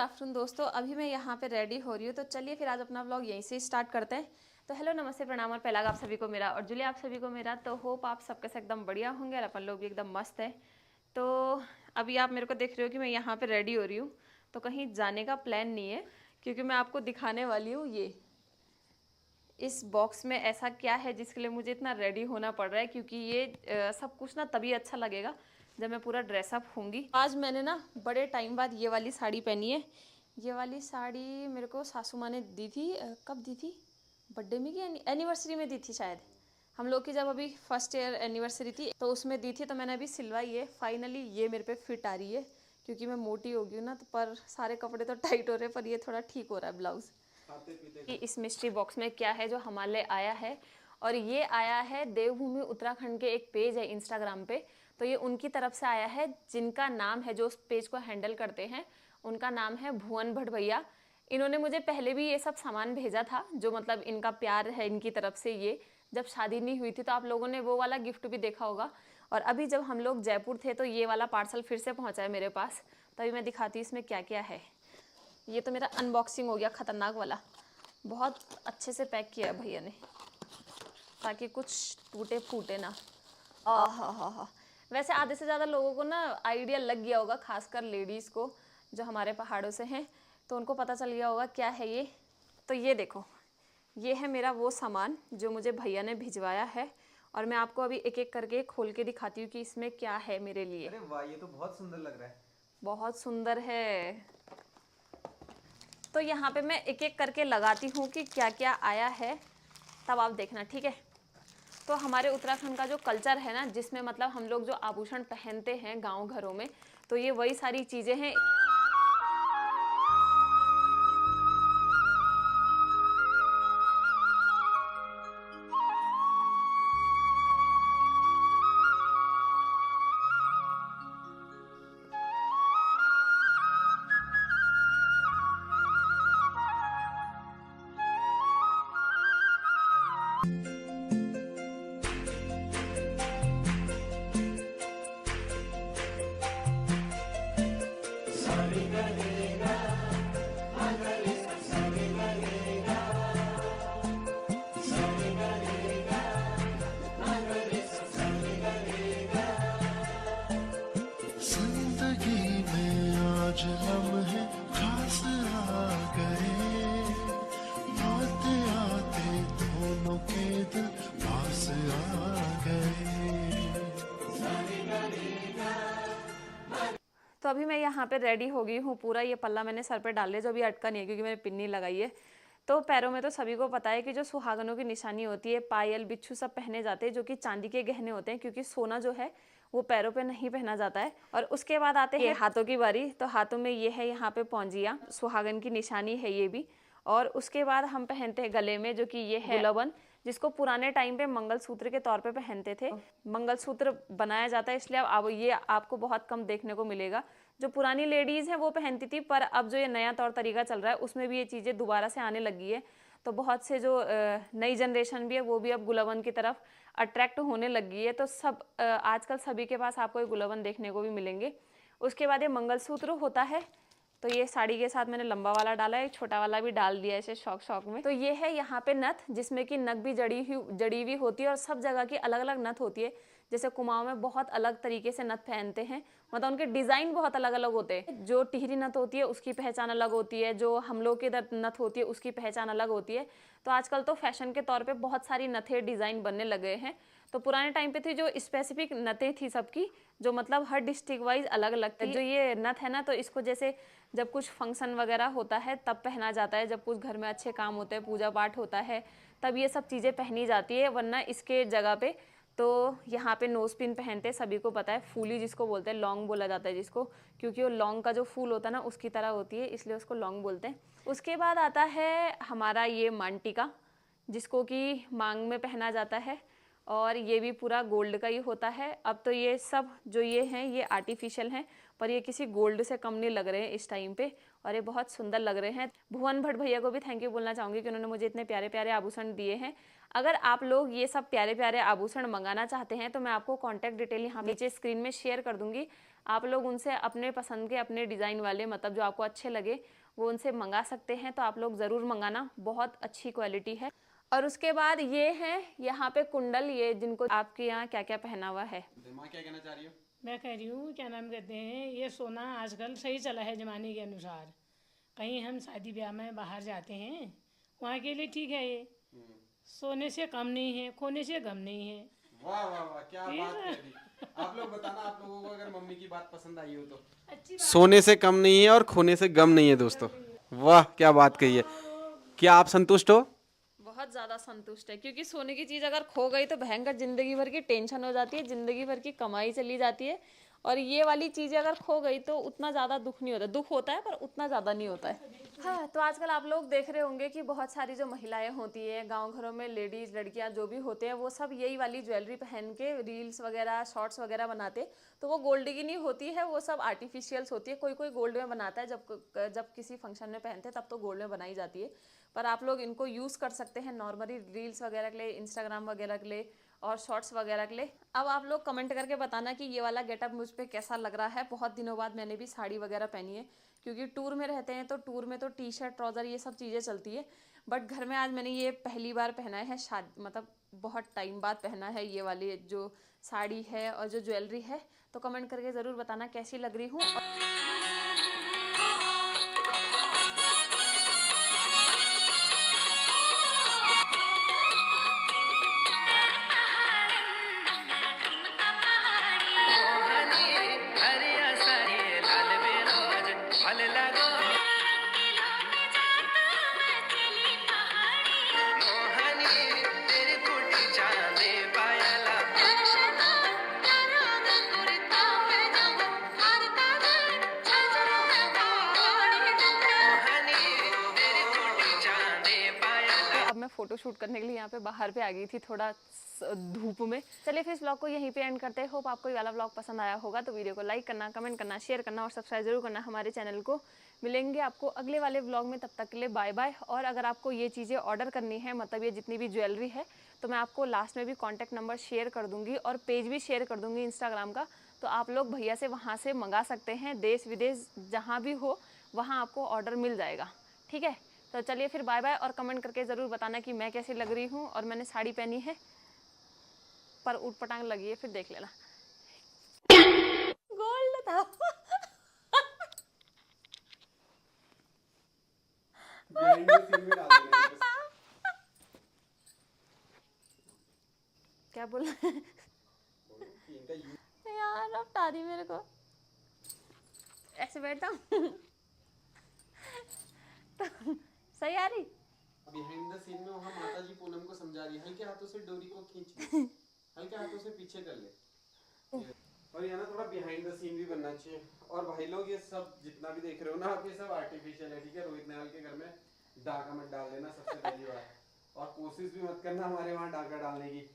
Afternoon दोस्तों, अभी मैं यहाँ पे रेडी हो रही हूँ। तो चलिए फिर आज अपना व्लॉग यहीं से स्टार्ट करते हैं। तो हेलो, नमस्ते, प्रणाम और पहला आप सभी को मेरा और जुलिया आप सभी को मेरा। तो होप आप सबके से एकदम बढ़िया होंगे और अपन लोग भी एकदम मस्त है। तो अभी आप मेरे को देख रहे हो कि मैं यहाँ पे रेडी हो रही हूँ। तो कहीं जाने का प्लान नहीं है, क्योंकि मैं आपको दिखाने वाली हूँ ये इस बॉक्स में ऐसा क्या है जिसके लिए मुझे इतना रेडी होना पड़ रहा है। क्योंकि ये सब कुछ ना तभी अच्छा लगेगा जब मैं पूरा ड्रेसअप होंगी। आज मैंने ना बड़े टाइम बाद ये वाली साड़ी पहनी है। ये वाली साड़ी मेरे को सासू माँ ने दी थी। कब दी थी? बर्थडे में कि एनिवर्सरी में दी थी शायद। हम लोग की जब अभी फर्स्ट ईयर एनिवर्सरी थी तो उसमें दी थी। तो मैंने अभी सिलवाई है। फाइनली ये मेरे पे फिट आ रही है, क्योंकि मैं मोटी हो गई हूँ ना। तो पर सारे कपड़े तो टाइट हो रहे हैं, पर ये थोड़ा ठीक हो रहा है ब्लाउज। कि इस मिस्ट्री बॉक्स में क्या है जो हमारे लिए आया है। और ये आया है देवभूमि उत्तराखंड के एक पेज है इंस्टाग्राम पे। तो ये उनकी तरफ से आया है, जिनका नाम है, जो उस पेज को हैंडल करते हैं, उनका नाम है भुवन भट्ट भैया। इन्होंने मुझे पहले भी ये सब सामान भेजा था, जो मतलब इनका प्यार है इनकी तरफ से। ये जब शादी नहीं हुई थी तो आप लोगों ने वो वाला गिफ्ट भी देखा होगा। और अभी जब हम लोग जयपुर थे तो ये वाला पार्सल फिर से पहुंचा है मेरे पास। तभी मैं दिखाती हूँ इसमें क्या क्या है। ये तो मेरा अनबॉक्सिंग हो गया खतरनाक वाला। बहुत अच्छे से पैक किया है भैया ने, ताकि कुछ टूटे फूटे ना। हा। वैसे आधे से ज़्यादा लोगों को ना आइडिया लग गया होगा, खासकर लेडीज़ को जो हमारे पहाड़ों से हैं, तो उनको पता चल गया होगा क्या है ये। तो ये देखो, ये है मेरा वो सामान जो मुझे भैया ने भिजवाया है। और मैं आपको अभी एक एक करके खोल के दिखाती हूँ कि इसमें क्या है मेरे लिए। अरे वाह, ये तो बहुत सुंदर लग रहा है। बहुत सुंदर है। तो यहाँ पे मैं एक एक करके लगाती हूँ कि क्या क्या आया है, तब आप देखना, ठीक है। तो हमारे उत्तराखंड का जो कल्चर है ना, जिसमें मतलब हम लोग जो आभूषण पहनते हैं गांव घरों में, तो ये वही सारी चीज़ें हैं। आज लम्हे खास आ गए, आते आते दोनों के दिल पास आ गए। तो अभी मैं यहाँ पे रेडी हो गई हूँ पूरा। ये पल्ला मैंने सर पे डाल लिया, जो अभी अटका नहीं है क्योंकि मैंने पिन्नी लगाई है। तो पैरों में तो सभी को पता है कि जो सुहागनों की निशानी होती है, पायल बिच्छू सब पहने जाते हैं, जो कि चांदी के गहने होते हैं, क्योंकि सोना जो है वो पैरों पे नहीं पहना जाता है। और उसके बाद आते हैं हाथों की बारी। तो हाथों में ये है यहाँ पे पौंजिया, सुहागन की निशानी है ये भी। और उसके बाद हम पहनते हैं गले में, जो कि ये है गुलवन, जिसको पुराने टाइम पे मंगलसूत्र के तौर पे पहनते थे। मंगलसूत्र बनाया जाता है, इसलिए अब ये आपको बहुत कम देखने को मिलेगा। जो पुरानी लेडीज हैं वो पहनती थी, पर अब जो ये नया तौर तरीका चल रहा है उसमें भी ये चीज़ें दोबारा से आने लगी है। तो बहुत से जो नई जनरेशन भी है वो भी अब गुलवन की तरफ अट्रैक्ट होने लगी है। तो सब आजकल सभी के पास आपको ये गुलवन देखने को भी मिलेंगे। उसके बाद ये मंगलसूत्र होता है। तो ये साड़ी के साथ मैंने लंबा वाला डाला है, एक छोटा वाला भी डाल दिया ऐसे शौक शौक में। तो ये है यहाँ पे नथ, जिसमें कि नग भी जड़ी हुई होती है। और सब जगह की अलग अलग नथ होती है। जैसे कुमाऊं में बहुत अलग तरीके से नथ पहनते हैं, मतलब उनके डिजाइन बहुत अलग अलग होते हैं। जो टिहरी नथ होती है उसकी पहचान अलग होती है, जो हम लोग के इधर नथ होती है उसकी पहचान अलग होती है। तो आजकल तो फैशन के तौर पे बहुत सारी नथें डिजाइन बनने लगे हैं। तो पुराने टाइम पे थी जो स्पेसिफिक नथें थी सबकी, जो मतलब हर डिस्ट्रिक्ट वाइज अलग अलग थी। जो ये नथ है ना, तो इसको जैसे जब कुछ फंक्शन वगैरह होता है तब पहना जाता है, जब कुछ घर में अच्छे काम होते हैं, पूजा पाठ होता है, तब ये सब चीज़ें पहनी जाती है। वरना इसके जगह पे तो यहाँ पे नोज पिन पहनते हैं, सभी को पता है। फूली जिसको बोलते हैं, लौंग बोला जाता है जिसको, क्योंकि वो लौंग का जो फूल होता है ना उसकी तरह होती है, इसलिए उसको लौंग बोलते हैं। उसके बाद आता है हमारा ये मांगटिका, जिसको कि मांग में पहना जाता है। और ये भी पूरा गोल्ड का ही होता है। अब तो ये सब जो ये हैं ये आर्टिफिशियल हैं, पर ये किसी गोल्ड से कम नहीं लग रहे हैं इस टाइम पे, और ये बहुत सुंदर लग रहे हैं। भुवन भट्ट भैया को भी थैंक यू बोलना चाहूँगी कि उन्होंने मुझे इतने प्यारे प्यारे आभूषण दिए हैं। अगर आप लोग ये सब प्यारे प्यारे आभूषण मंगाना चाहते हैं तो मैं आपको कॉन्टैक्ट डिटेल यहाँ नीचे स्क्रीन में शेयर कर दूंगी। आप लोग उनसे अपने पसंद के अपने डिज़ाइन वाले मतलब जो आपको अच्छे लगे वो उनसे मंगा सकते हैं। तो आप लोग ज़रूर मंगाना, बहुत अच्छी क्वालिटी है। और उसके बाद ये है यहाँ पे कुंडल, ये जिनको आपके यहाँ क्या क्या पहना हुआ है। माँ क्या कहना चाह रही हो? मैं कह रही हूँ क्या नाम कहते हैं, ये सोना आजकल सही चला है ज़माने के अनुसार। कहीं हम शादी ब्याह में बाहर जाते हैं वहाँ के लिए ठीक है ये, सोने से कम नहीं है, खोने से गम नहीं है। वाह वाह वाह, क्या बात कह दी। आप लोग बताना, आप लोगों को अगर मम्मी की बात पसंद आई हो तो। सोने से कम नहीं है और खोने से गम नहीं है दोस्तों। वाह क्या बात कही है। क्या आप संतुष्ट हो? बहुत ज़्यादा संतुष्ट है, क्योंकि सोने की चीज़ अगर खो गई तो भयंकर ज़िंदगी भर की टेंशन हो जाती है, ज़िंदगी भर की कमाई चली जाती है। और ये वाली चीज़ें अगर खो गई तो उतना ज़्यादा दुख नहीं होता, दुख होता है पर उतना ज़्यादा नहीं होता है। हाँ, तो आजकल आप लोग देख रहे होंगे कि बहुत सारी जो महिलाएं होती हैं गांव घरों में, लेडीज़ लड़कियां जो भी होते हैं, वो सब यही वाली ज्वेलरी पहन के रील्स वगैरह शॉर्ट्स वगैरह बनाते। तो वो गोल्ड की नहीं होती है, वो सब आर्टिफिशियल्स होती है। कोई कोई गोल्ड में बनाता है, जब किसी फंक्शन में पहनते हैं तब तो गोल्ड में बनाई जाती है। पर आप लोग इनको यूज़ कर सकते हैं नॉर्मली रील्स वगैरह के लिए, इंस्टाग्राम वगैरह के लिए और शॉर्ट्स वगैरह के लिए। अब आप लोग कमेंट करके बताना कि ये वाला गेटअप मुझ पे कैसा लग रहा है। बहुत दिनों बाद मैंने भी साड़ी वगैरह पहनी है, क्योंकि टूर में रहते हैं तो टूर में तो टी शर्ट ट्राउज़र ये सब चीज़ें चलती है। बट घर में आज मैंने ये पहली बार पहना है, मतलब बहुत टाइम बाद पहना है ये वाली जो साड़ी है और जो ज्वेलरी है। तो कमेंट करके ज़रूर बताना कैसी लग रही हूँ। अब मैं फ़ोटो शूट करने के लिए यहाँ पे बाहर पे आ गई थी, थोड़ा धूप में। चलिए फिर इस व्लॉग को यहीं पे एंड करते हैं। होप आपको ये वाला व्लॉग पसंद आया होगा। तो वीडियो को लाइक करना, कमेंट करना, शेयर करना और सब्सक्राइब जरूर करना हमारे चैनल को। मिलेंगे आपको अगले वाले व्लॉग में, तब तक के लिए बाय बाय। और अगर आपको ये चीज़ें ऑर्डर करनी है, मतलब ये जितनी भी ज्वेलरी है, तो मैं आपको लास्ट में भी कॉन्टैक्ट नंबर शेयर कर दूँगी और पेज भी शेयर कर दूँगी इंस्टाग्राम का। तो आप लोग भैया से वहाँ से मंगा सकते हैं, देश विदेश जहाँ भी हो वहाँ आपको ऑर्डर मिल जाएगा। ठीक है, तो चलिए फिर बाय बाय। और कमेंट करके ज़रूर बताना कि मैं कैसी लग रही हूँ। और मैंने साड़ी पहनी है पर ऊट पटांग लगी है, फिर देख लेना। गोल्ड था। क्या बोला यार, अब तारी मेरे को ऐसे बैठा तो सही आ रही। बिहाइंड द सीन में वहाँ माता जी पूनम को समझा रही है, हल्के हाथों से डोरी को खींच ले, हल्के हाथों से पीछे कर ले। और यहाँ ना थोड़ा बिहाइंड द सीन भी बनना चाहिए। और भाई लोग ये सब जितना भी देख रहे हो ना आप, ये सब आर्टिफिशियल है, ठीक है। रोहित नाल के घर में डाका मत डाल देना सबसे पहली बार, और कोशिश भी मत करना हमारे वहाँ डाका डालने की।